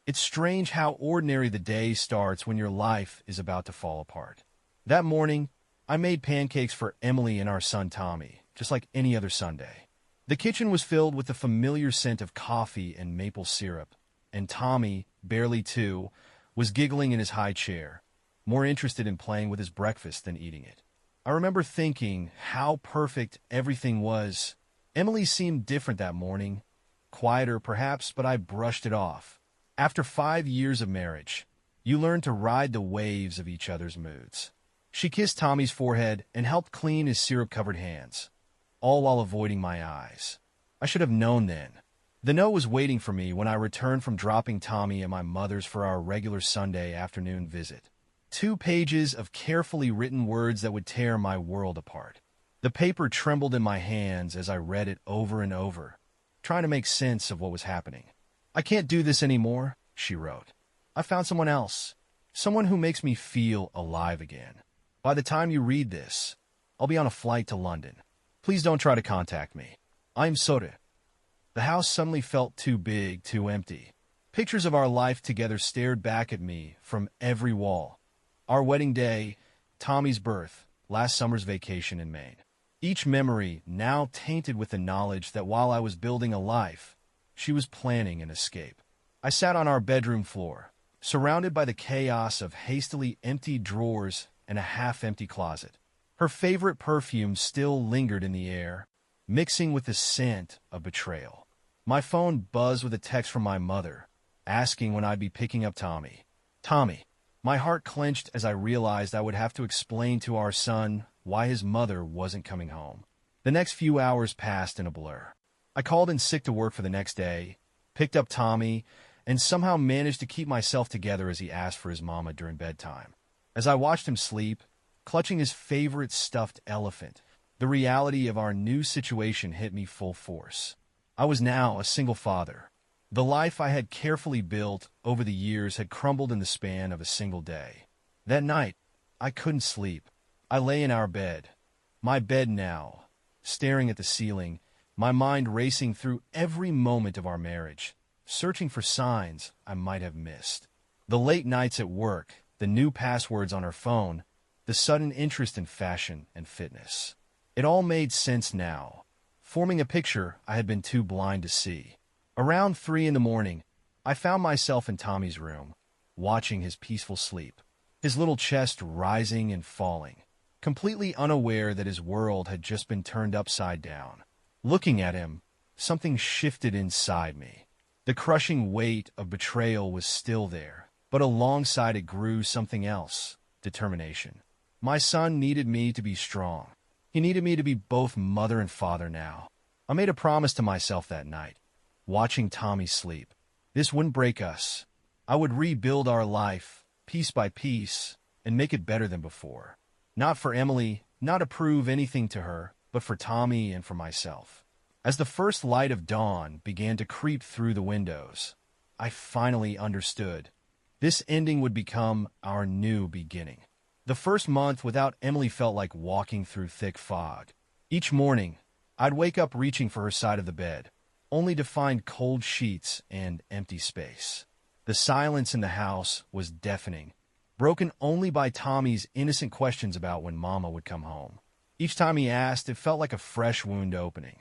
It's strange how ordinary the day starts when your life is about to fall apart. That morning, I made pancakes for Emily and our son Tommy, just like any other Sunday. The kitchen was filled with the familiar scent of coffee and maple syrup, and Tommy, barely 2, was giggling in his high chair, more interested in playing with his breakfast than eating it. I remember thinking how perfect everything was. Emily seemed different that morning, quieter perhaps, but I brushed it off. After 5 years of marriage, you learn to ride the waves of each other's moods. She kissed Tommy's forehead and helped clean his syrup-covered hands, all while avoiding my eyes. I should have known then. The note was waiting for me when I returned from dropping Tommy at my mother's for our regular Sunday afternoon visit. 2 pages of carefully written words that would tear my world apart. The paper trembled in my hands as I read it over and over, trying to make sense of what was happening. "I can't do this anymore," she wrote. "I found someone else, someone who makes me feel alive again. By the time you read this, I'll be on a flight to London. Please don't try to contact me. I'm sorry." The house suddenly felt too big, too empty. Pictures of our life together stared back at me from every wall. Our wedding day, Tommy's birth, last summer's vacation in Maine. Each memory now tainted with the knowledge that while I was building a life, she was planning an escape. I sat on our bedroom floor, surrounded by the chaos of hastily emptied drawers and a half-empty closet. Her favorite perfume still lingered in the air, mixing with the scent of betrayal. My phone buzzed with a text from my mother, asking when I'd be picking up Tommy. Tommy. My heart clenched as I realized I would have to explain to our son why his mother wasn't coming home. The next few hours passed in a blur. I called in sick to work for the next day, picked up Tommy, and somehow managed to keep myself together as he asked for his mama during bedtime. As I watched him sleep, clutching his favorite stuffed elephant, the reality of our new situation hit me full force. I was now a single father. The life I had carefully built over the years had crumbled in the span of a single day. That night, I couldn't sleep. I lay in our bed, my bed now, staring at the ceiling, my mind racing through every moment of our marriage, searching for signs I might have missed. The late nights at work, the new passwords on her phone, the sudden interest in fashion and fitness. It all made sense now, forming a picture I had been too blind to see. Around 3 in the morning, I found myself in Tommy's room, watching his peaceful sleep, his little chest rising and falling, completely unaware that his world had just been turned upside down. Looking at him, something shifted inside me. The crushing weight of betrayal was still there, but alongside it grew something else, determination. My son needed me to be strong. He needed me to be both mother and father now. I made a promise to myself that night, watching Tommy sleep. This wouldn't break us. I would rebuild our life, piece by piece, and make it better than before. Not for Emily, not to prove anything to her, but for Tommy and for myself. As the first light of dawn began to creep through the windows, I finally understood. This ending would become our new beginning. The first month without Emily felt like walking through thick fog. Each morning, I'd wake up reaching for her side of the bed, only to find cold sheets and empty space. The silence in the house was deafening, broken only by Tommy's innocent questions about when Mama would come home. Each time he asked, it felt like a fresh wound opening.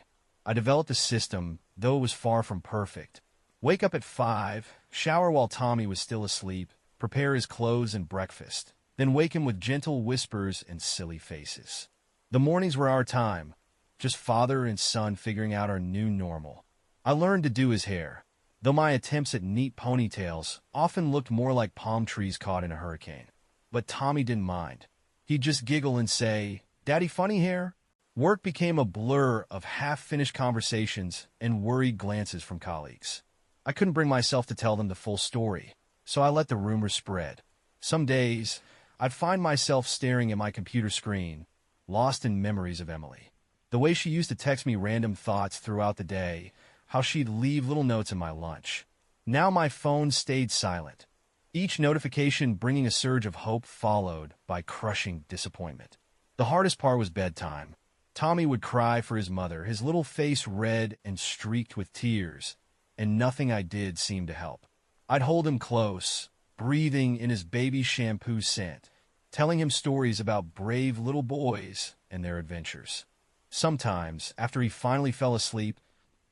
I developed a system, though it was far from perfect. Wake up at 5, shower while Tommy was still asleep, prepare his clothes and breakfast, then wake him with gentle whispers and silly faces. The mornings were our time, just father and son figuring out our new normal. I learned to do his hair, though my attempts at neat ponytails often looked more like palm trees caught in a hurricane. But Tommy didn't mind. He'd just giggle and say, "Daddy, funny hair?" Work became a blur of half-finished conversations and worried glances from colleagues. I couldn't bring myself to tell them the full story, so I let the rumors spread. Some days, I'd find myself staring at my computer screen, lost in memories of Emily. The way she used to text me random thoughts throughout the day, how she'd leave little notes in my lunch. Now my phone stayed silent, each notification bringing a surge of hope followed by crushing disappointment. The hardest part was bedtime. Tommy would cry for his mother, his little face red and streaked with tears, and nothing I did seemed to help. I'd hold him close, breathing in his baby shampoo scent, telling him stories about brave little boys and their adventures. Sometimes, after he finally fell asleep,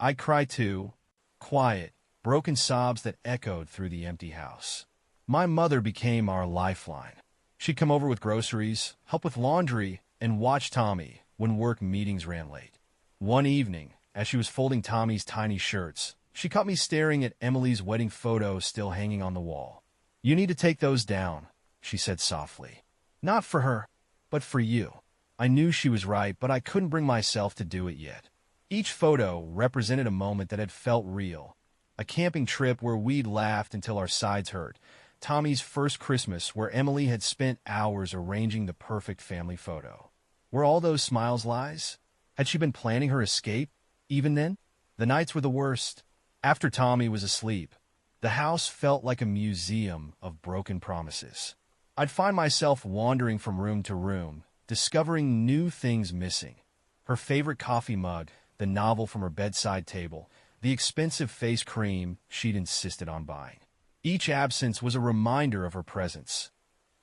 I'd cry too, quiet, broken sobs that echoed through the empty house. My mother became our lifeline. She'd come over with groceries, help with laundry, and watch Tommy when work meetings ran late. One evening, as she was folding Tommy's tiny shirts, she caught me staring at Emily's wedding photos still hanging on the wall. "You need to take those down," she said softly. "Not for her, but for you." I knew she was right, but I couldn't bring myself to do it yet. Each photo represented a moment that had felt real. A camping trip where we'd laughed until our sides hurt. Tommy's first Christmas where Emily had spent hours arranging the perfect family photo. Were all those smiles lies? Had she been planning her escape? Even then? The nights were the worst. After Tommy was asleep, the house felt like a museum of broken promises. I'd find myself wandering from room to room, discovering new things missing. Her favorite coffee mug, the novel from her bedside table, the expensive face cream she'd insisted on buying. Each absence was a reminder of her presence.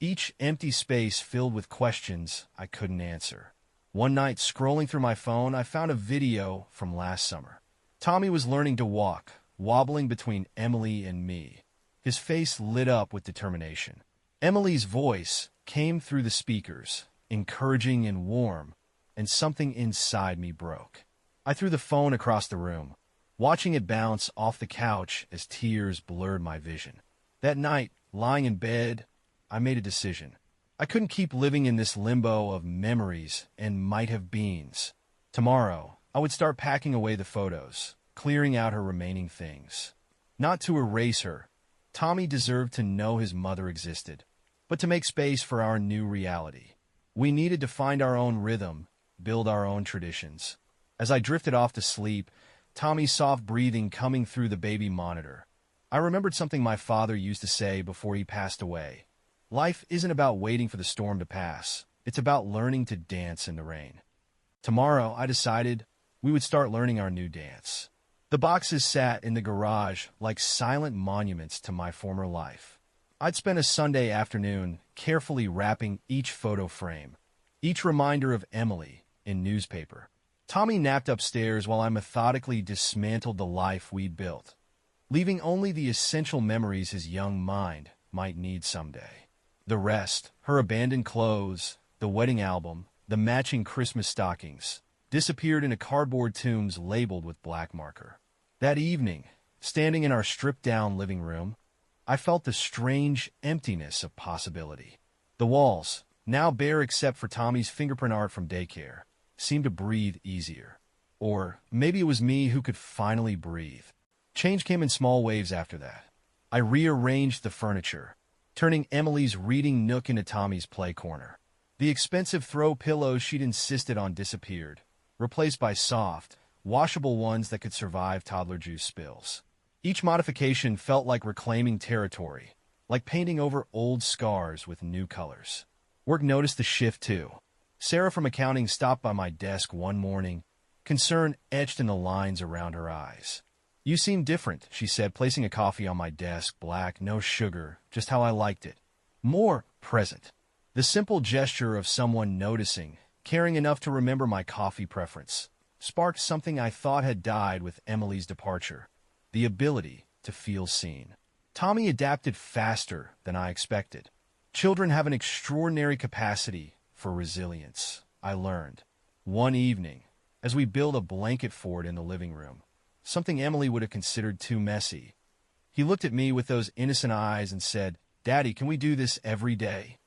Each empty space filled with questions I couldn't answer. One night, scrolling through my phone, I found a video from last summer. Tommy was learning to walk, wobbling between Emily and me. His face lit up with determination. Emily's voice came through the speakers, encouraging and warm, and something inside me broke. I threw the phone across the room, watching it bounce off the couch as tears blurred my vision. That night, lying in bed, I made a decision. I couldn't keep living in this limbo of memories and might-have-beens. Tomorrow, I would start packing away the photos, clearing out her remaining things. Not to erase her. Tommy deserved to know his mother existed, but to make space for our new reality. We needed to find our own rhythm, build our own traditions. As I drifted off to sleep, Tommy's soft breathing coming through the baby monitor. I remembered something my father used to say before he passed away. Life isn't about waiting for the storm to pass. It's about learning to dance in the rain. Tomorrow, I decided we would start learning our new dance. The boxes sat in the garage like silent monuments to my former life. I'd spent a Sunday afternoon carefully wrapping each photo frame, each reminder of Emily in newspaper. Tommy napped upstairs while I methodically dismantled the life we'd built, leaving only the essential memories his young mind might need someday. The rest, her abandoned clothes, the wedding album, the matching Christmas stockings, disappeared into cardboard tombs labeled with black marker. That evening, standing in our stripped-down living room, I felt the strange emptiness of possibility. The walls, now bare except for Tommy's fingerprint art from daycare, seemed to breathe easier. Or maybe it was me who could finally breathe. Change came in small waves after that. I rearranged the furniture, turning Emily's reading nook into Tommy's play corner. The expensive throw pillows she'd insisted on disappeared, replaced by soft, washable ones that could survive toddler juice spills. Each modification felt like reclaiming territory, like painting over old scars with new colors. Work noticed the shift too. Sarah from accounting stopped by my desk one morning, concern etched in the lines around her eyes. "You seem different," she said, placing a coffee on my desk, black, no sugar, just how I liked it. More present. The simple gesture of someone noticing, caring enough to remember my coffee preference, sparked something I thought had died with Emily's departure, the ability to feel seen. Tommy adapted faster than I expected. Children have an extraordinary capacity for resilience, I learned. One evening, as we built a blanket fort in the living room, something Emily would have considered too messy, he looked at me with those innocent eyes and said, "Daddy, can we do this every day?"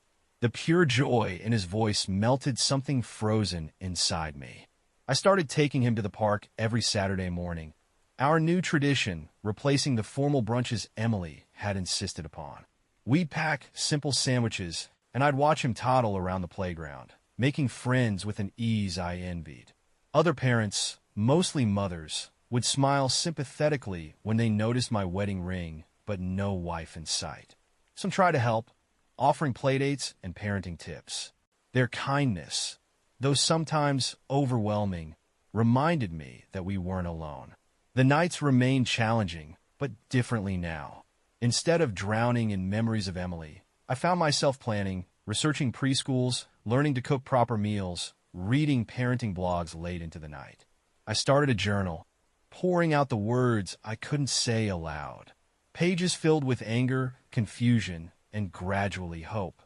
The pure joy in his voice melted something frozen inside me. I started taking him to the park every Saturday morning, our new tradition replacing the formal brunches Emily had insisted upon. We'd pack simple sandwiches, and I'd watch him toddle around the playground, making friends with an ease I envied. Other parents, mostly mothers, would smile sympathetically when they noticed my wedding ring, but no wife in sight. Some tried to help, offering playdates and parenting tips. Their kindness, though sometimes overwhelming, reminded me that we weren't alone. The nights remained challenging, but differently now. Instead of drowning in memories of Emily, I found myself planning, researching preschools, learning to cook proper meals, reading parenting blogs late into the night. I started a journal, pouring out the words I couldn't say aloud. Pages filled with anger, confusion, and gradually hope.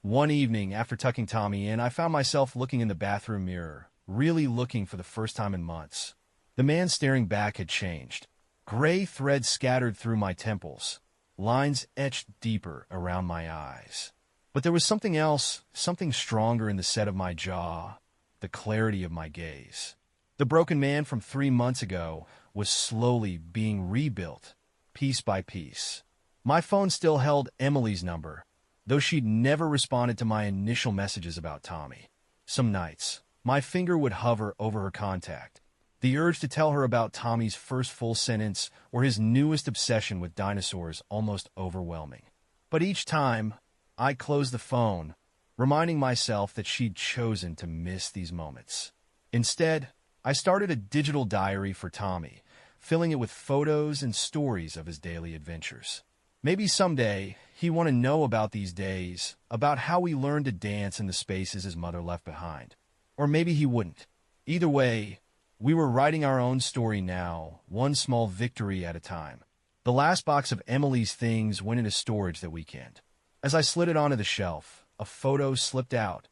One evening, after tucking Tommy in, I found myself looking in the bathroom mirror, really looking for the first time in months. The man staring back had changed. Gray threads scattered through my temples, lines etched deeper around my eyes. But there was something else, something stronger in the set of my jaw, the clarity of my gaze. The broken man from 3 months ago was slowly being rebuilt, piece by piece. My phone still held Emily's number, though she'd never responded to my initial messages about Tommy. Some nights, my finger would hover over her contact, the urge to tell her about Tommy's first full sentence or his newest obsession with dinosaurs almost overwhelming. But each time, I closed the phone, reminding myself that she'd chosen to miss these moments. Instead, I started a digital diary for Tommy, filling it with photos and stories of his daily adventures. Maybe someday, he'd want to know about these days, about how we learned to dance in the spaces his mother left behind. Or maybe he wouldn't. Either way, we were writing our own story now, one small victory at a time. The last box of Emily's things went into storage that weekend. As I slid it onto the shelf, a photo slipped out.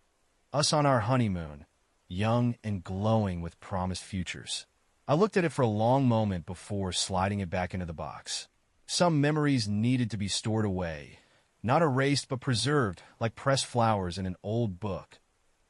Us on our honeymoon, young and glowing with promised futures. I looked at it for a long moment before sliding it back into the box. Some memories needed to be stored away, not erased but preserved like pressed flowers in an old book.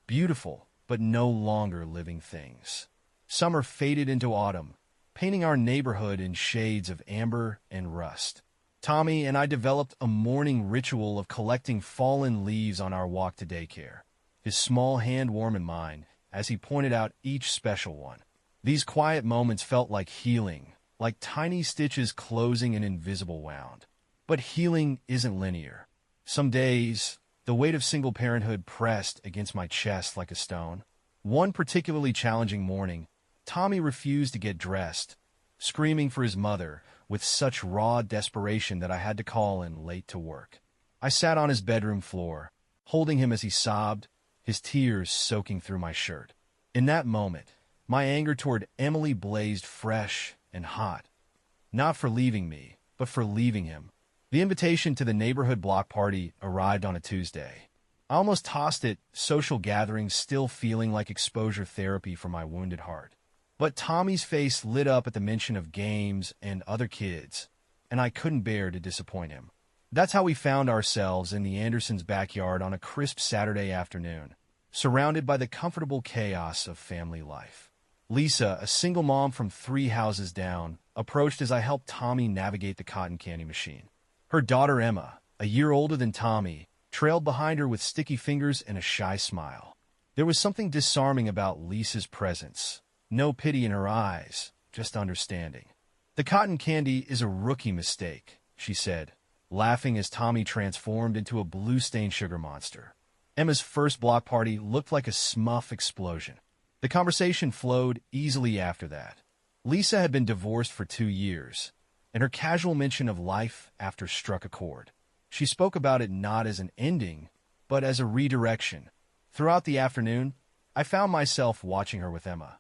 Beautiful, but no longer living things. Summer faded into autumn, painting our neighborhood in shades of amber and rust. Tommy and I developed a morning ritual of collecting fallen leaves on our walk to daycare, his small hand warm in mine as he pointed out each special one. These quiet moments felt like healing, like tiny stitches closing an invisible wound. But healing isn't linear. Some days, the weight of single parenthood pressed against my chest like a stone. One particularly challenging morning, Tommy refused to get dressed, screaming for his mother with such raw desperation that I had to call in late to work. I sat on his bedroom floor, holding him as he sobbed, his tears soaking through my shirt. In that moment, my anger toward Emily blazed fresh and hot, not for leaving me, but for leaving him. The invitation to the neighborhood block party arrived on a Tuesday. I almost tossed it, social gatherings still feeling like exposure therapy for my wounded heart. But Tommy's face lit up at the mention of games and other kids, and I couldn't bear to disappoint him. That's how we found ourselves in the Andersons' backyard on a crisp Saturday afternoon, surrounded by the comfortable chaos of family life. Lisa, a single mom from 3 houses down, approached as I helped Tommy navigate the cotton candy machine. Her daughter Emma, a year older than Tommy, trailed behind her with sticky fingers and a shy smile. There was something disarming about Lisa's presence. No pity in her eyes, just understanding. "The cotton candy is a rookie mistake," she said, laughing as Tommy transformed into a blue-stained sugar monster. Emma's first block party looked like a Smurf explosion. The conversation flowed easily after that. Lisa had been divorced for 2 years, and her casual mention of life after struck a chord. She spoke about it not as an ending, but as a redirection. Throughout the afternoon, I found myself watching her with Emma.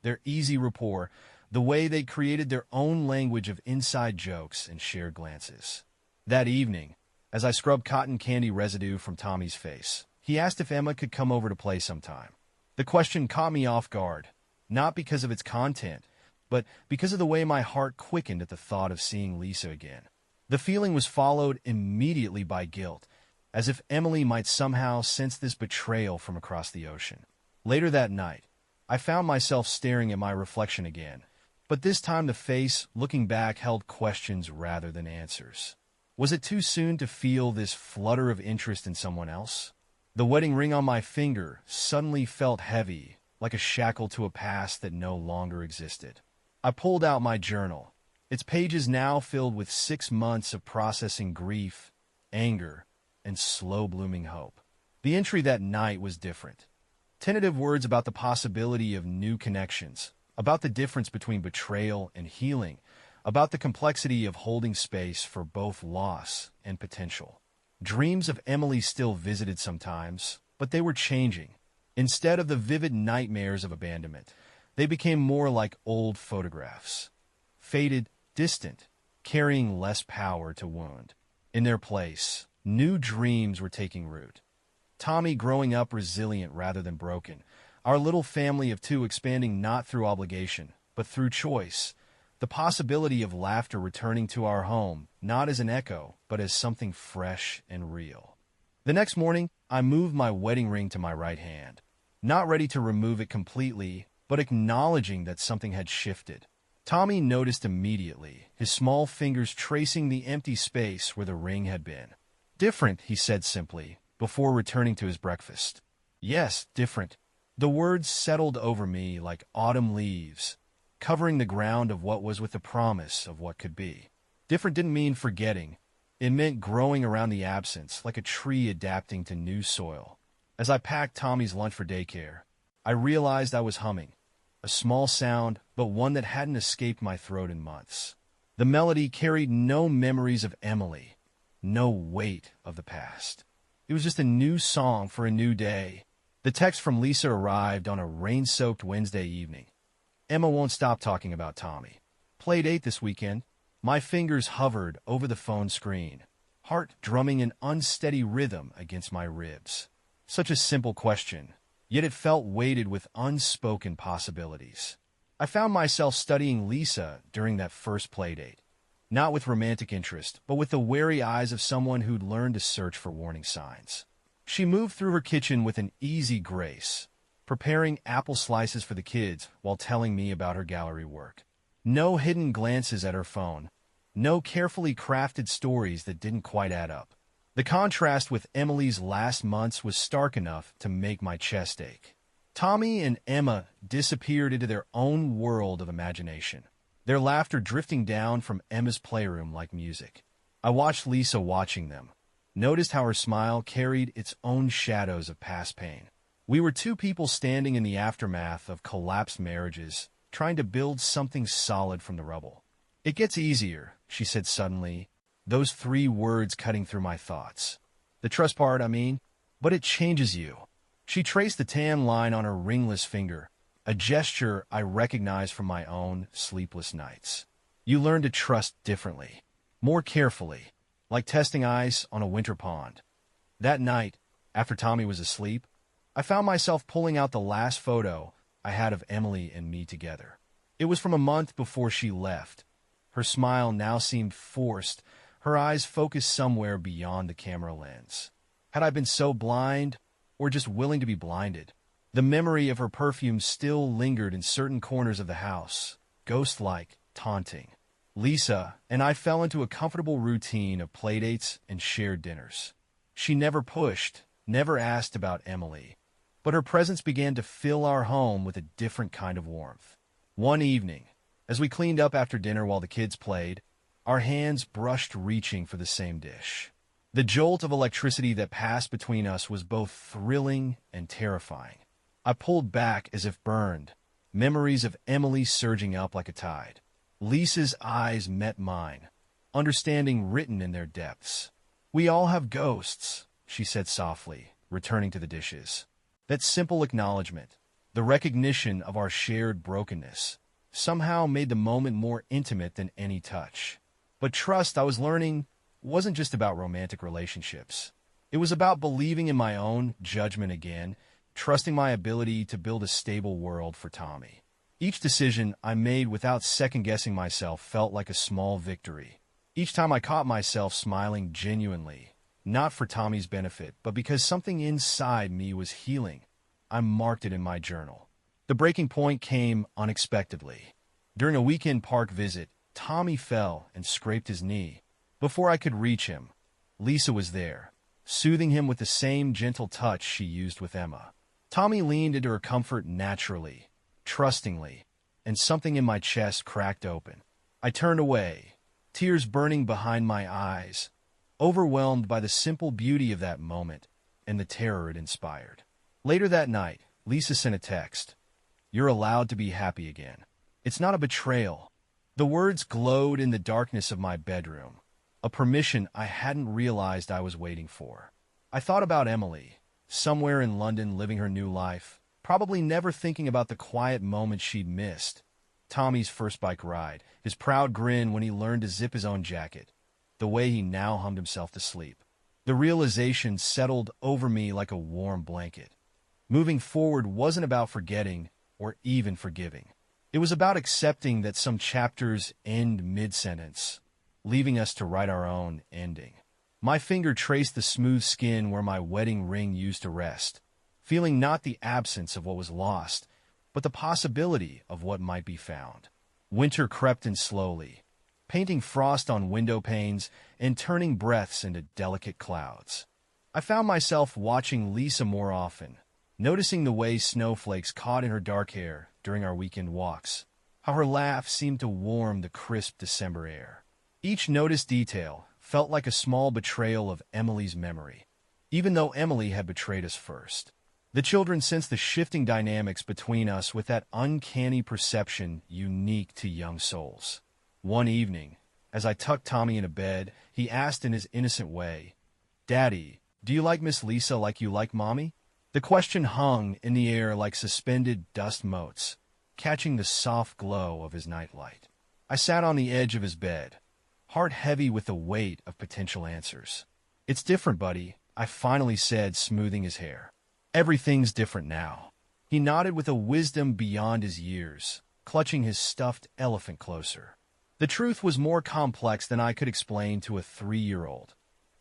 Their easy rapport, the way they created their own language of inside jokes and shared glances. That evening, as I scrubbed cotton candy residue from Tommy's face, he asked if Emma could come over to play sometime. The question caught me off guard, not because of its content, but because of the way my heart quickened at the thought of seeing Lisa again. The feeling was followed immediately by guilt, as if Emily might somehow sense this betrayal from across the ocean. Later that night, I found myself staring at my reflection again, but this time the face, looking back, held questions rather than answers. Was it too soon to feel this flutter of interest in someone else? The wedding ring on my finger suddenly felt heavy, like a shackle to a past that no longer existed. I pulled out my journal, its pages now filled with 6 months of processing grief, anger, and slow-blooming hope. The entry that night was different. Tentative words about the possibility of new connections, about the difference between betrayal and healing, about the complexity of holding space for both loss and potential. Dreams of Emily still visited sometimes, but they were changing. Instead of the vivid nightmares of abandonment, they became more like old photographs. Faded, distant, carrying less power to wound. In their place, new dreams were taking root. Tommy growing up resilient rather than broken. Our little family of two expanding not through obligation, but through choice. The possibility of laughter returning to our home, not as an echo, but as something fresh and real. The next morning, I moved my wedding ring to my right hand. Not ready to remove it completely, but acknowledging that something had shifted. Tommy noticed immediately, his small fingers tracing the empty space where the ring had been. "Different," he said simply, before returning to his breakfast. "Yes, different." The words settled over me like autumn leaves, covering the ground of what was with the promise of what could be. Different didn't mean forgetting. It meant growing around the absence, like a tree adapting to new soil. As I packed Tommy's lunch for daycare, I realized I was humming. A small sound, but one that hadn't escaped my throat in months. The melody carried no memories of Emily, no weight of the past. It was just a new song for a new day. The text from Lisa arrived on a rain-soaked Wednesday evening. "Emma won't stop talking about Tommy. Play date this weekend." My fingers hovered over the phone screen, heart drumming an unsteady rhythm against my ribs. Such a simple question, yet it felt weighted with unspoken possibilities. I found myself studying Lisa during that first playdate, not with romantic interest, but with the wary eyes of someone who'd learned to search for warning signs. She moved through her kitchen with an easy grace, preparing apple slices for the kids while telling me about her gallery work. No hidden glances at her phone, no carefully crafted stories that didn't quite add up. The contrast with Emily's last months was stark enough to make my chest ache. Tommy and Emma disappeared into their own world of imagination, their laughter drifting down from Emma's playroom like music. I watched Lisa watching them, noticed how her smile carried its own shadows of past pain. We were two people standing in the aftermath of collapsed marriages, trying to build something solid from the rubble. "It gets easier," she said suddenly, those 3 words cutting through my thoughts. "The trust part, I mean, but it changes you." She traced the tan line on her ringless finger, a gesture I recognized from my own sleepless nights. "You learn to trust differently, more carefully, like testing ice on a winter pond." That night, after Tommy was asleep, I found myself pulling out the last photo I had of Emily and me together. It was from a month before she left. Her smile now seemed forced, her eyes focused somewhere beyond the camera lens. Had I been so blind, or just willing to be blinded? The memory of her perfume still lingered in certain corners of the house, ghost-like, taunting. Lisa and I fell into a comfortable routine of playdates and shared dinners. She never pushed, never asked about Emily, but her presence began to fill our home with a different kind of warmth. One evening, as we cleaned up after dinner while the kids played, our hands brushed reaching for the same dish. The jolt of electricity that passed between us was both thrilling and terrifying. I pulled back as if burned, memories of Emily surging up like a tide. Lisa's eyes met mine, understanding written in their depths. "We all have ghosts," she said softly, returning to the dishes. That simple acknowledgement, the recognition of our shared brokenness, somehow made the moment more intimate than any touch. But trust, I was learning, wasn't just about romantic relationships. It was about believing in my own judgment again, trusting my ability to build a stable world for Tommy. Each decision I made without second-guessing myself felt like a small victory. Each time I caught myself smiling genuinely, not for Tommy's benefit, but because something inside me was healing. I marked it in my journal. The breaking point came unexpectedly. During a weekend park visit, Tommy fell and scraped his knee. Before I could reach him, Lisa was there, soothing him with the same gentle touch she used with Emma. Tommy leaned into her comfort naturally, trustingly, and something in my chest cracked open. I turned away, tears burning behind my eyes, overwhelmed by the simple beauty of that moment and the terror it inspired. Later that night, Lisa sent a text. "You're allowed to be happy again. It's not a betrayal. The words glowed in the darkness of my bedroom, a permission I hadn't realized I was waiting for. I thought about Emily, somewhere in London living her new life, probably never thinking about the quiet moments she'd missed. Tommy's first bike ride, his proud grin when he learned to zip his own jacket, the way he now hummed himself to sleep. The realization settled over me like a warm blanket. Moving forward wasn't about forgetting or even forgiving. It was about accepting that some chapters end mid-sentence, leaving us to write our own ending. My finger traced the smooth skin where my wedding ring used to rest, feeling not the absence of what was lost, but the possibility of what might be found. Winter crept in slowly, painting frost on window panes and turning breaths into delicate clouds. I found myself watching Lisa more often, noticing the way snowflakes caught in her dark hair during our weekend walks, how her laugh seemed to warm the crisp December air. Each noticed detail felt like a small betrayal of Emily's memory, even though Emily had betrayed us first. The children sensed the shifting dynamics between us with that uncanny perception unique to young souls. One evening, as I tucked Tommy into bed, he asked in his innocent way, "Daddy, do you like Miss Lisa like you like Mommy?" The question hung in the air like suspended dust motes, catching the soft glow of his nightlight. I sat on the edge of his bed, heart heavy with the weight of potential answers. "It's different, buddy," I finally said, smoothing his hair. "Everything's different now." He nodded with a wisdom beyond his years, clutching his stuffed elephant closer. The truth was more complex than I could explain to a 3-year-old.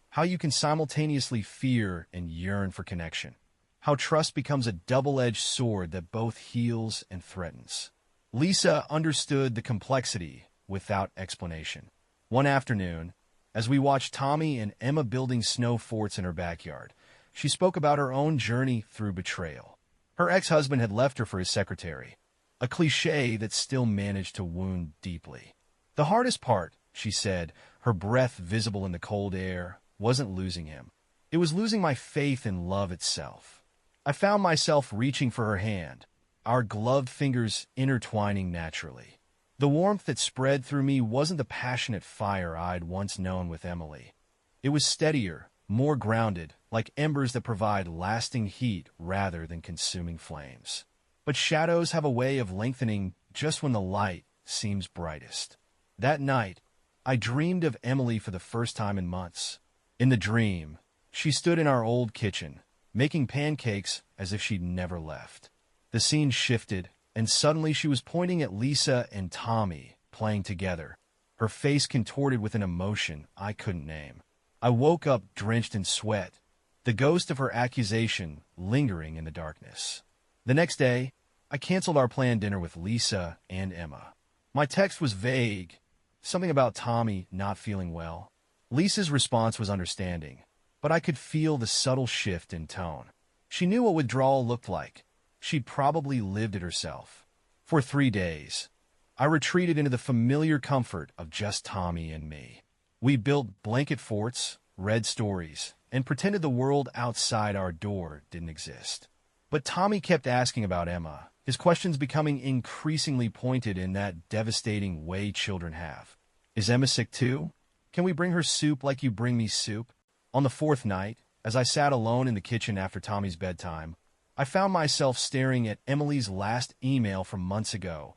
How you can simultaneously fear and yearn for connection. How trust becomes a double-edged sword that both heals and threatens. Lisa understood the complexity without explanation. One afternoon, as we watched Tommy and Emma building snow forts in her backyard, she spoke about her own journey through betrayal. Her ex-husband had left her for his secretary, a cliché that still managed to wound deeply. The hardest part, she said, her breath visible in the cold air, wasn't losing him. It was losing my faith in love itself. I found myself reaching for her hand, our gloved fingers intertwining naturally. The warmth that spread through me wasn't the passionate fire I'd once known with Emily. It was steadier, more grounded, like embers that provide lasting heat rather than consuming flames. But shadows have a way of lengthening just when the light seems brightest. That night, I dreamed of Emily for the first time in months. In the dream, she stood in our old kitchen, making pancakes as if she'd never left. The scene shifted, and suddenly she was pointing at Lisa and Tommy, playing together, her face contorted with an emotion I couldn't name. I woke up drenched in sweat, the ghost of her accusation lingering in the darkness. The next day, I canceled our planned dinner with Lisa and Emma. My text was vague, something about Tommy not feeling well. Lisa's response was understanding, but I could feel the subtle shift in tone. She knew what withdrawal looked like. She'd probably lived it herself. For 3 days, I retreated into the familiar comfort of just Tommy and me. We built blanket forts, read stories, and pretended the world outside our door didn't exist. But Tommy kept asking about Emma, his questions becoming increasingly pointed in that devastating way children have. "Is Emma sick too? Can we bring her soup like you bring me soup?" On the 4th night, as I sat alone in the kitchen after Tommy's bedtime, I found myself staring at Emily's last email from months ago,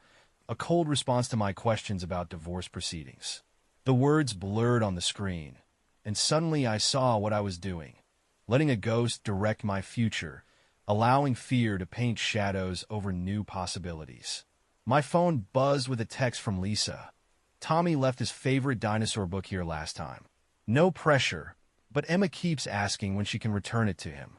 a cold response to my questions about divorce proceedings. The words blurred on the screen, and suddenly I saw what I was doing, letting a ghost direct my future, allowing fear to paint shadows over new possibilities. My phone buzzed with a text from Lisa. "Tommy left his favorite dinosaur book here last time. No pressure, but Emma keeps asking when she can return it to him."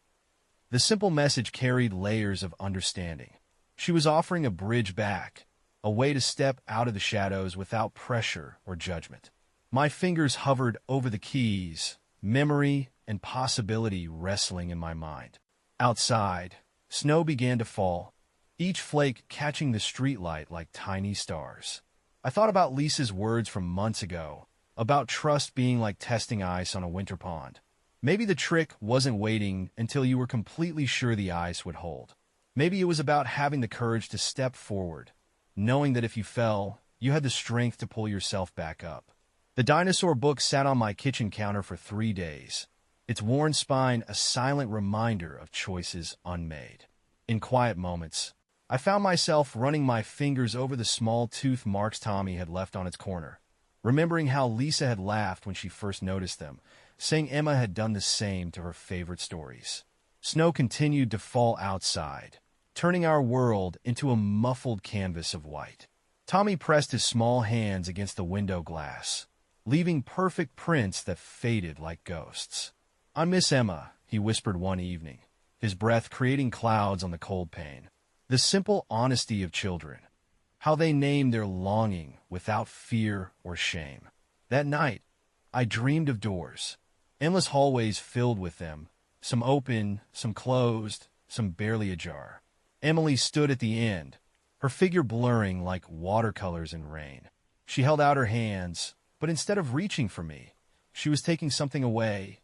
The simple message carried layers of understanding. She was offering a bridge back, a way to step out of the shadows without pressure or judgment. My fingers hovered over the keys, memory and possibility wrestling in my mind. Outside, snow began to fall, each flake catching the streetlight like tiny stars. I thought about Lisa's words from months ago, about trust being like testing ice on a winter pond. Maybe the trick wasn't waiting until you were completely sure the ice would hold. Maybe it was about having the courage to step forward, knowing that if you fell, you had the strength to pull yourself back up. The dinosaur book sat on my kitchen counter for 3 days, its worn spine a silent reminder of choices unmade. In quiet moments, I found myself running my fingers over the small tooth marks Tommy had left on its corner, remembering how Lisa had laughed when she first noticed them, saying Emma had done the same to her favorite stories. Snow continued to fall outside, turning our world into a muffled canvas of white. Tommy pressed his small hands against the window glass, leaving perfect prints that faded like ghosts. "I miss Emma," he whispered one evening, his breath creating clouds on the cold pane. The simple honesty of children, how they name their longing without fear or shame. That night, I dreamed of doors, endless hallways filled with them, some open, some closed, some barely ajar. Emily stood at the end, her figure blurring like watercolors in rain. She held out her hands, but instead of reaching for me, she was taking something away.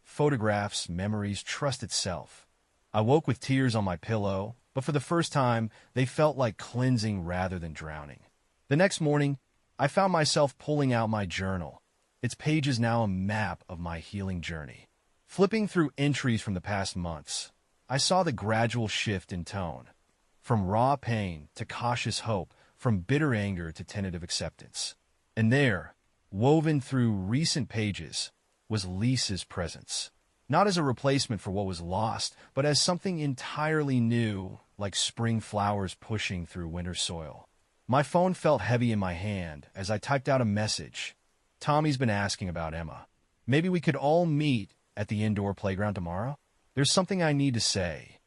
Photographs, memories, trust itself. I woke with tears on my pillow, but for the first time, they felt like cleansing rather than drowning. The next morning, I found myself pulling out my journal, its pages now a map of my healing journey. Flipping through entries from the past months, I saw the gradual shift in tone, from raw pain to cautious hope, from bitter anger to tentative acceptance. And there, woven through recent pages, was Lisa's presence. Not as a replacement for what was lost, but as something entirely new, like spring flowers pushing through winter soil. My phone felt heavy in my hand as I typed out a message. "Tommy's been asking about Emma. Maybe we could all meet at the indoor playground tomorrow? There's something I need to say."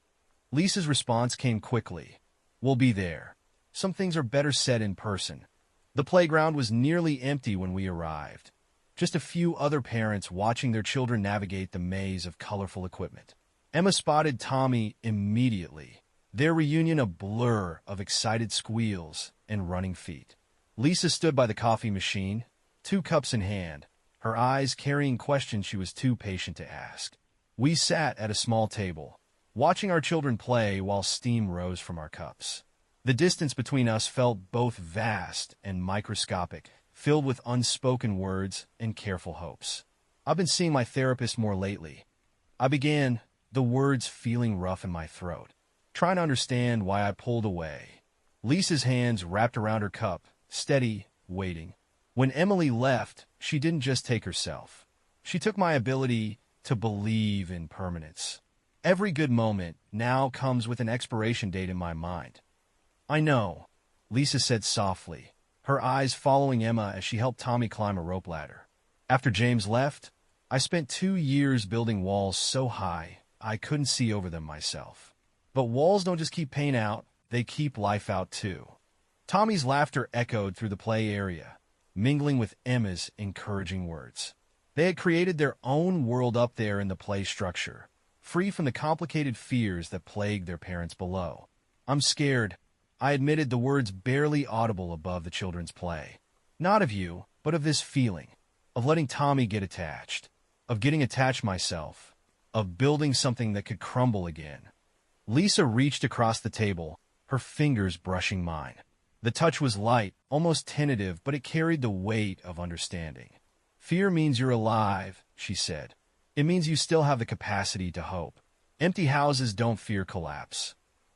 Lisa's response came quickly. "We'll be there. Some things are better said in person." The playground was nearly empty when we arrived. Just a few other parents watching their children navigate the maze of colorful equipment. Emma spotted Tommy immediately, their reunion a blur of excited squeals and running feet. Lisa stood by the coffee machine, 2 cups in hand, her eyes carrying questions she was too patient to ask. We sat at a small table, watching our children play while steam rose from our cups. The distance between us felt both vast and microscopic, filled with unspoken words and careful hopes. "I've been seeing my therapist more lately." I began, the words feeling rough in my throat, trying to understand why I pulled away. Lisa's hands wrapped around her cup, steady, waiting. When Emily left, she didn't just take herself. She took my ability to believe in permanence. Every good moment now comes with an expiration date in my mind. "I know," Lisa said softly, her eyes following Emma as she helped Tommy climb a rope ladder. "After James left, I spent 2 years building walls so high I couldn't see over them myself. But walls don't just keep pain out, they keep life out too." Tommy's laughter echoed through the play area, mingling with Emma's encouraging words. They had created their own world up there in the play structure, free from the complicated fears that plagued their parents below. "I'm scared," I admitted, the words barely audible above the children's play. "Not of you, but of this feeling, of letting Tommy get attached, of getting attached myself, of building something that could crumble again." Lisa reached across the table, her fingers brushing mine. The touch was light, almost tentative, but it carried the weight of understanding. "Fear means you're alive," she said. "It means you still have the capacity to hope. Empty houses don't fear collapse.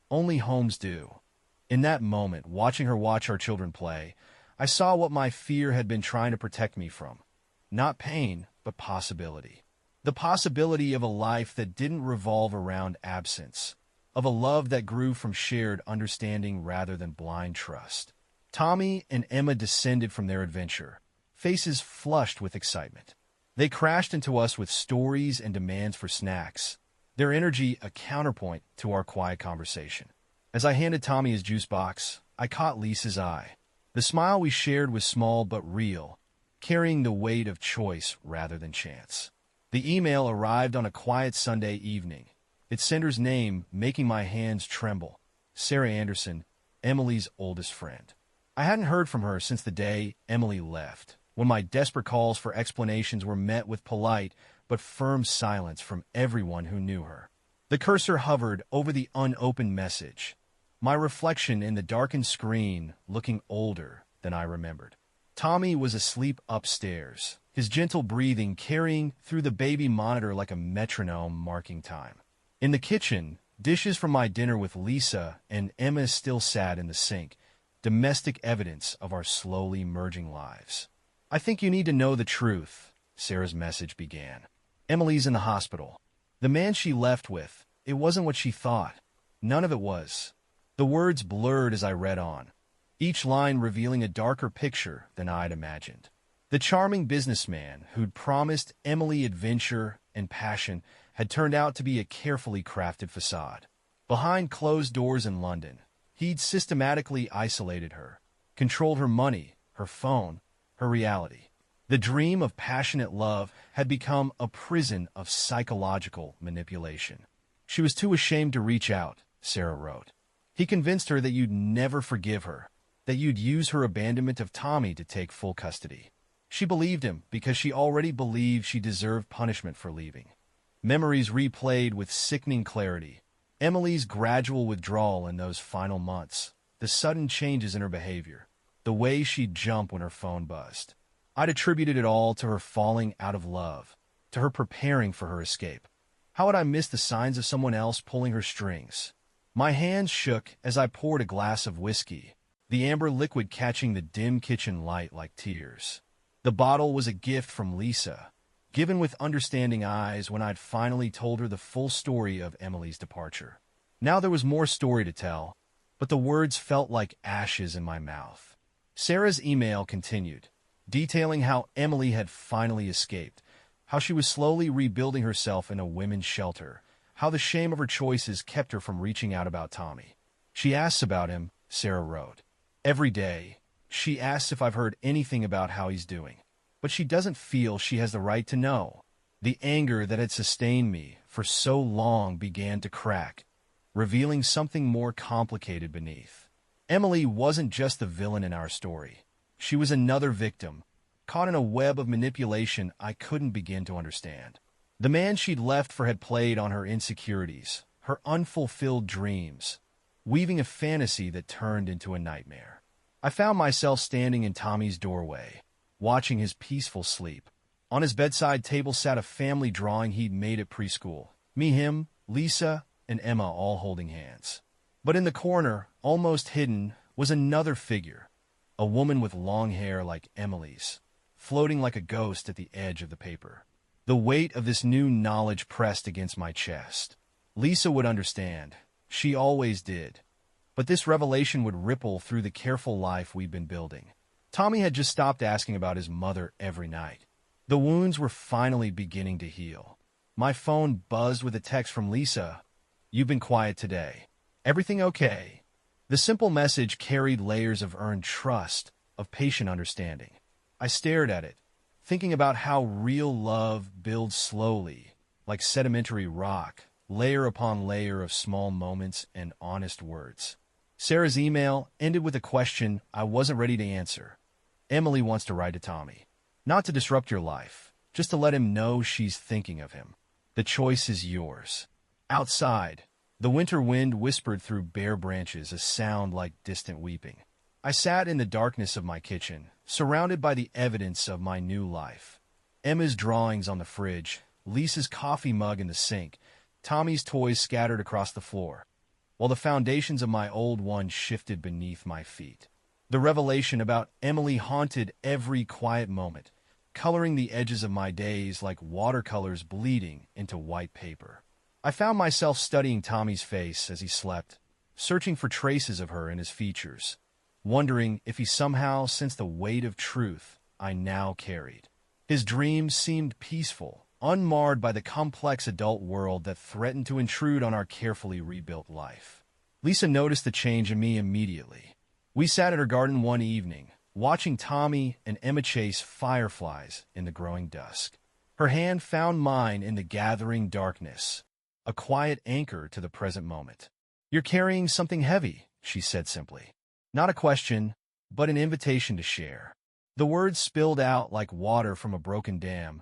Only homes do." In that moment, watching her watch our children play, I saw what my fear had been trying to protect me from. Not pain, but possibility. The possibility of a life that didn't revolve around absence, of a love that grew from shared understanding rather than blind trust. Tommy and Emma descended from their adventure, faces flushed with excitement. They crashed into us with stories and demands for snacks, their energy a counterpoint to our quiet conversation. As I handed Tommy his juice box, I caught Lisa's eye. The smile we shared was small but real, carrying the weight of choice rather than chance. The email arrived on a quiet Sunday evening, its sender's name making my hands tremble. Sarah Anderson, Emily's oldest friend. I hadn't heard from her since the day Emily left, when my desperate calls for explanations were met with polite but firm silence from everyone who knew her. The cursor hovered over the unopened message, my reflection in the darkened screen looking older than I remembered. Tommy was asleep upstairs, his gentle breathing carrying through the baby monitor like a metronome marking time. In the kitchen, dishes from my dinner with Lisa and Emma still sat in the sink, domestic evidence of our slowly merging lives. "I think you need to know the truth," Sarah's message began. "Emily's in the hospital. The man she left with, it wasn't what she thought. None of it was." The words blurred as I read on, each line revealing a darker picture than I'd imagined. The charming businessman who'd promised Emily adventure and passion had turned out to be a carefully crafted facade. Behind closed doors in London, he'd systematically isolated her, controlled her money, her phone, her reality. The dream of passionate love had become a prison of psychological manipulation. She was too ashamed to reach out, Sarah wrote. He convinced her that you'd never forgive her, that you'd use her abandonment of Tommy to take full custody. She believed him because she already believed she deserved punishment for leaving. Memories replayed with sickening clarity. Emily's gradual withdrawal in those final months, the sudden changes in her behavior, the way she'd jump when her phone buzzed. I'd attributed it all to her falling out of love, to her preparing for her escape. How had I missed the signs of someone else pulling her strings? My hands shook as I poured a glass of whiskey, the amber liquid catching the dim kitchen light like tears. The bottle was a gift from Lisa, given with understanding eyes when I'd finally told her the full story of Emily's departure. Now there was more story to tell, but the words felt like ashes in my mouth. Sarah's email continued, detailing how Emily had finally escaped, how she was slowly rebuilding herself in a women's shelter, how the shame of her choices kept her from reaching out about Tommy. She asks about him, Sarah wrote. Every day, she asks if I've heard anything about how he's doing. But she doesn't feel she has the right to know. The anger that had sustained me for so long began to crack, revealing something more complicated beneath. Emily wasn't just the villain in our story. She was another victim, caught in a web of manipulation I couldn't begin to understand. The man she'd left for had played on her insecurities, her unfulfilled dreams, weaving a fantasy that turned into a nightmare. I found myself standing in Tommy's doorway, watching his peaceful sleep. On his bedside table sat a family drawing he'd made at preschool. Me, him, Lisa, and Emma all holding hands. But in the corner, almost hidden, was another figure, a woman with long hair like Emily's, floating like a ghost at the edge of the paper. The weight of this new knowledge pressed against my chest. Lisa would understand. She always did. But this revelation would ripple through the careful life we'd been building. Tommy had just stopped asking about his mother every night. The wounds were finally beginning to heal. My phone buzzed with a text from Lisa. "You've been quiet today. Everything okay?" The simple message carried layers of earned trust, of patient understanding. I stared at it, thinking about how real love builds slowly, like sedimentary rock, layer upon layer of small moments and honest words. Sarah's email ended with a question I wasn't ready to answer. Emily wants to write to Tommy. Not to disrupt your life, just to let him know she's thinking of him. The choice is yours. Outside, the winter wind whispered through bare branches, a sound like distant weeping. I sat in the darkness of my kitchen, surrounded by the evidence of my new life. Emma's drawings on the fridge, Lisa's coffee mug in the sink, Tommy's toys scattered across the floor, while the foundations of my old one shifted beneath my feet. The revelation about Emily haunted every quiet moment, coloring the edges of my days like watercolors bleeding into white paper. I found myself studying Tommy's face as he slept, searching for traces of her in his features, wondering if he somehow sensed the weight of truth I now carried. His dreams seemed peaceful, unmarred by the complex adult world that threatened to intrude on our carefully rebuilt life. Lisa noticed the change in me immediately. We sat at her garden one evening, watching Tommy and Emma chase fireflies in the growing dusk. Her hand found mine in the gathering darkness, a quiet anchor to the present moment. "You're carrying something heavy," she said simply. Not a question, but an invitation to share. The words spilled out like water from a broken dam.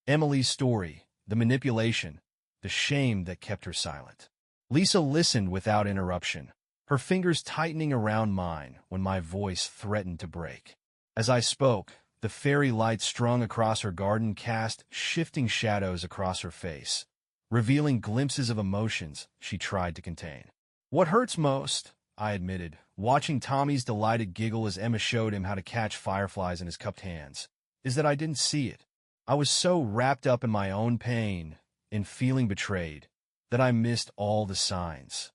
Emily's story, the manipulation, the shame that kept her silent. Lisa listened without interruption, her fingers tightening around mine when my voice threatened to break. As I spoke, the fairy light strung across her garden cast shifting shadows across her face, revealing glimpses of emotions she tried to contain. "What hurts most," I admitted, watching Tommy's delighted giggle as Emma showed him how to catch fireflies in his cupped hands, "is that I didn't see it. I was so wrapped up in my own pain, in feeling betrayed, that I missed all the signs."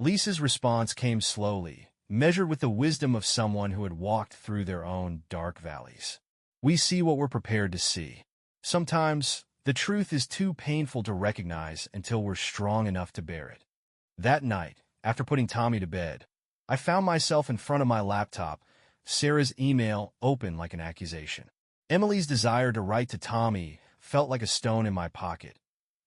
Lisa's response came slowly, measured with the wisdom of someone who had walked through their own dark valleys. "We see what we're prepared to see. Sometimes, the truth is too painful to recognize until we're strong enough to bear it." That night, after putting Tommy to bed, I found myself in front of my laptop, Sarah's email open like an accusation. Emily's desire to write to Tommy felt like a stone in my pocket,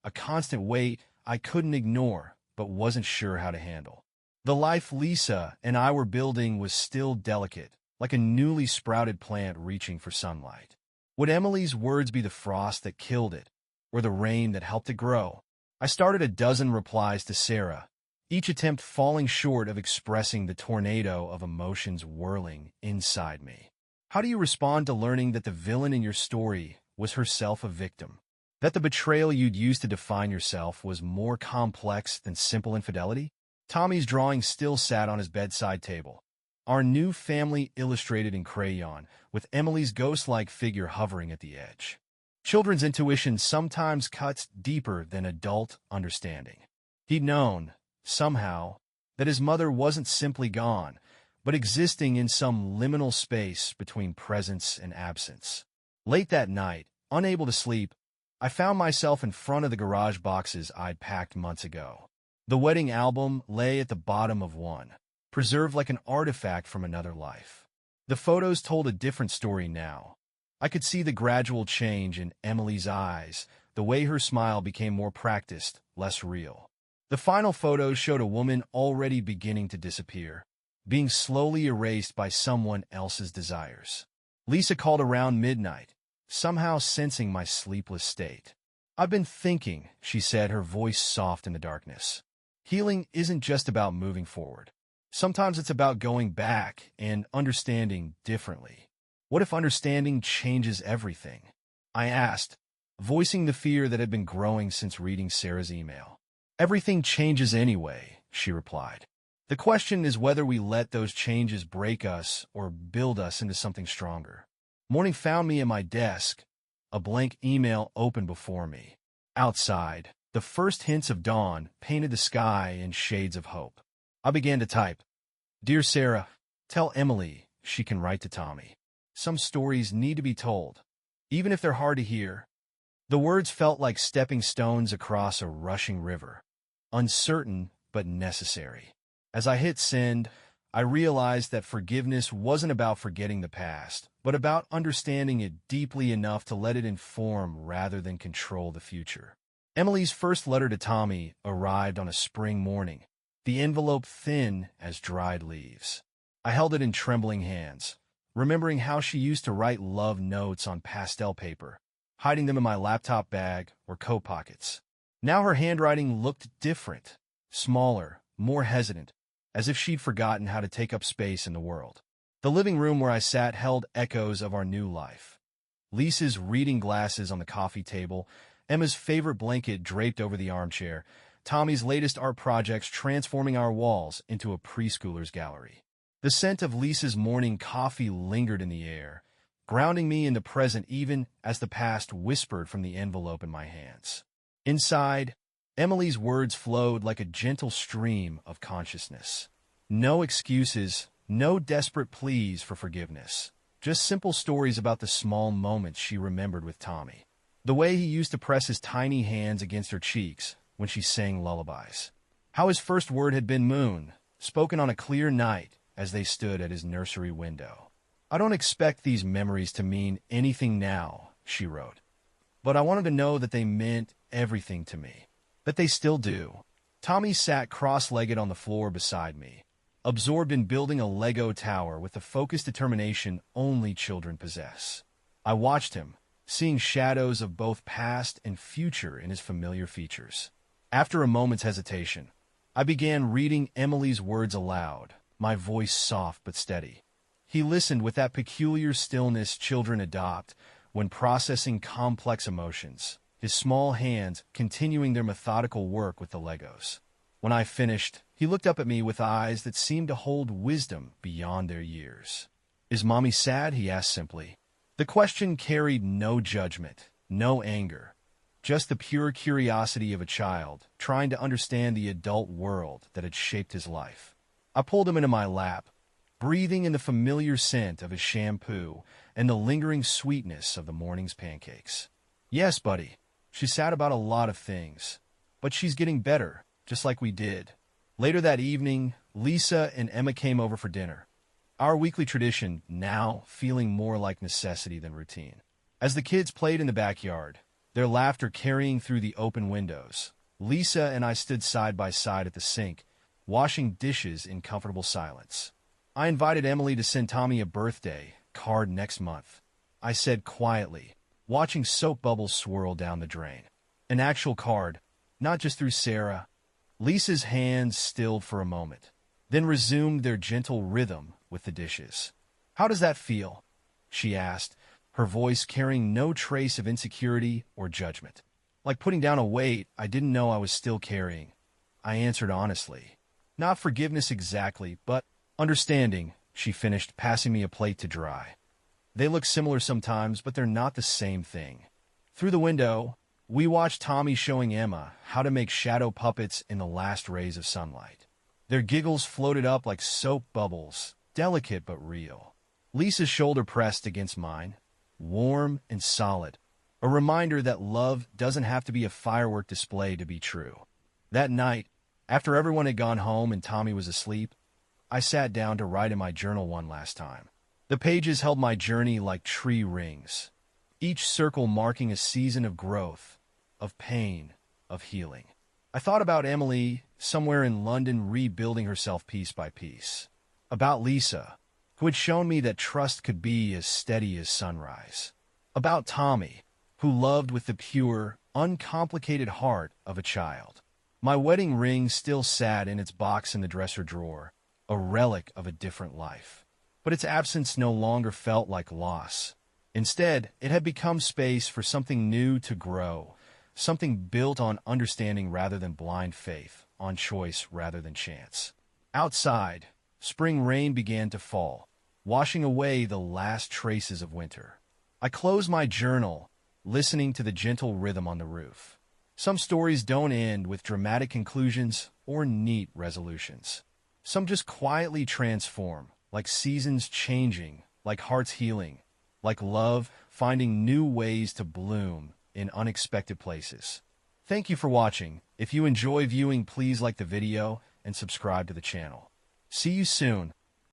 a constant weight I couldn't ignore but wasn't sure how to handle. The life Lisa and I were building was still delicate, like a newly sprouted plant reaching for sunlight. Would Emily's words be the frost that killed it, or the rain that helped it grow? I started a dozen replies to Sarah, each attempt falling short of expressing the tornado of emotions whirling inside me. How do you respond to learning that the villain in your story was herself a victim? That the betrayal you'd used to define yourself was more complex than simple infidelity? Tommy's drawing still sat on his bedside table, our new family illustrated in crayon, with Emily's ghost-like figure hovering at the edge. Children's intuition sometimes cuts deeper than adult understanding. He'd known, somehow, that his mother wasn't simply gone, but existing in some liminal space between presence and absence. Late that night, unable to sleep, I found myself in front of the garage boxes I'd packed months ago. The wedding album lay at the bottom of one, preserved like an artifact from another life. The photos told a different story now. I could see the gradual change in Emily's eyes, the way her smile became more practiced, less real. The final photos showed a woman already beginning to disappear, being slowly erased by someone else's desires. Lisa called around midnight, somehow sensing my sleepless state. "I've been thinking," she said, her voice soft in the darkness. "Healing isn't just about moving forward. Sometimes it's about going back and understanding differently. What if understanding changes everything?" I asked, voicing the fear that had been growing since reading Sarah's email. "Everything changes anyway," she replied. "The question is whether we let those changes break us or build us into something stronger." Morning found me at my desk, a blank email open before me. Outside, the first hints of dawn painted the sky in shades of hope. I began to type, "Dear Sarah, tell Emily she can write to Tommy. Some stories need to be told, even if they're hard to hear." The words felt like stepping stones across a rushing river, uncertain but necessary. As I hit send, I realized that forgiveness wasn't about forgetting the past, but about understanding it deeply enough to let it inform rather than control the future. Emily's first letter to Tommy arrived on a spring morning, the envelope thin as dried leaves. I held it in trembling hands, remembering how she used to write love notes on pastel paper, hiding them in my laptop bag or coat pockets. Now her handwriting looked different, smaller, more hesitant, as if she'd forgotten how to take up space in the world. The living room where I sat held echoes of our new life. Lisa's reading glasses on the coffee table, Emma's favorite blanket draped over the armchair, Tommy's latest art projects transforming our walls into a preschooler's gallery. The scent of Lisa's morning coffee lingered in the air, grounding me in the present even as the past whispered from the envelope in my hands. Inside, Emily's words flowed like a gentle stream of consciousness. No excuses, no desperate pleas for forgiveness. Just simple stories about the small moments she remembered with Tommy. The way he used to press his tiny hands against her cheeks when she sang lullabies. How his first word had been moon, spoken on a clear night as they stood at his nursery window. "I don't expect these memories to mean anything now," she wrote. "But I wanted to know that they meant everything to me. That they still do." Tommy sat cross-legged on the floor beside me, absorbed in building a Lego tower with the focused determination only children possess. I watched him, seeing shadows of both past and future in his familiar features. After a moment's hesitation, I began reading Emily's words aloud, my voice soft but steady. He listened with that peculiar stillness children adopt when processing complex emotions, his small hands continuing their methodical work with the Legos. When I finished, he looked up at me with eyes that seemed to hold wisdom beyond their years. "Is Mommy sad?" he asked simply. The question carried no judgment, no anger, just the pure curiosity of a child trying to understand the adult world that had shaped his life. I pulled him into my lap, breathing in the familiar scent of his shampoo and the lingering sweetness of the morning's pancakes. "Yes, buddy, she's sad about a lot of things, but she's getting better, just like we did." Later that evening, Lisa and Emma came over for dinner. Our weekly tradition now feeling more like necessity than routine. As the kids played in the backyard, their laughter carrying through the open windows, Lisa and I stood side by side at the sink, washing dishes in comfortable silence. I invited Emily to send Tommy a birthday card next month. I said quietly, watching soap bubbles swirl down the drain. An actual card, not just through Sarah. Lisa's hands stilled for a moment, then resumed their gentle rhythm with the dishes. "How does that feel?" she asked, her voice carrying no trace of insecurity or judgment. "Like putting down a weight I didn't know I was still carrying." I answered honestly. "Not forgiveness exactly, but understanding," she finished, passing me a plate to dry. "They look similar sometimes, but they're not the same thing." Through the window, we watched Tommy showing Emma how to make shadow puppets in the last rays of sunlight. Their giggles floated up like soap bubbles, delicate but real. Lisa's shoulder pressed against mine, warm and solid, a reminder that love doesn't have to be a firework display to be true. That night, after everyone had gone home and Tommy was asleep, I sat down to write in my journal one last time. The pages held my journey like tree rings, each circle marking a season of growth, of pain, of healing. I thought about Emily, somewhere in London, rebuilding herself piece by piece. About Lisa, who had shown me that trust could be as steady as sunrise. About Tommy, who loved with the pure, uncomplicated heart of a child. My wedding ring still sat in its box in the dresser drawer, a relic of a different life. But its absence no longer felt like loss. Instead, it had become space for something new to grow, something built on understanding rather than blind faith, on choice rather than chance. Outside, spring rain began to fall, washing away the last traces of winter. I closed my journal, listening to the gentle rhythm on the roof. Some stories don't end with dramatic conclusions or neat resolutions. Some just quietly transform, like seasons changing, like hearts healing, like love finding new ways to bloom in unexpected places. Thank you for watching. If you enjoy viewing, please like the video and subscribe to the channel. See you soon